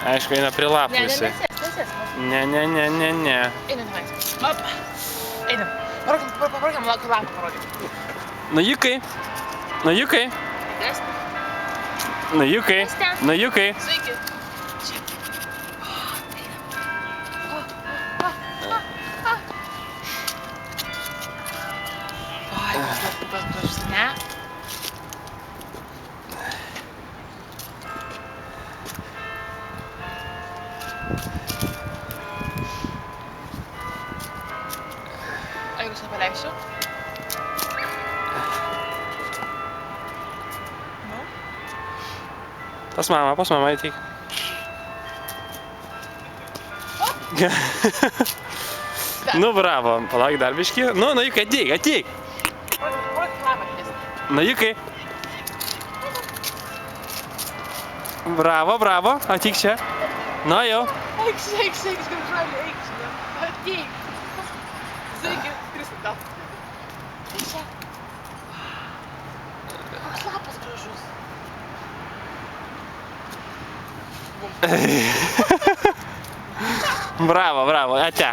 Aišku, eina prie lapų visi. Nesės. Ne. Einam, Hansas. Op. Einam. Parodykim, lapą parodykim. Najukai. Najukai. Sveiki. Ai, kokios gražus, ne? Ar jūs nepaleisiu? Nu? Pas mamą ateik. Nu, bravo. Palauk dar biškį. Nu, najukai, ateik. Parodyk lapą, nes. Najukai. Bravo. Ateik čia. Nu, jau. Eik, gražuolė, eik čia. Ateik. Sveiki, Kristai tau. Eik čia. Koks lapas gražus. Bravo, ate.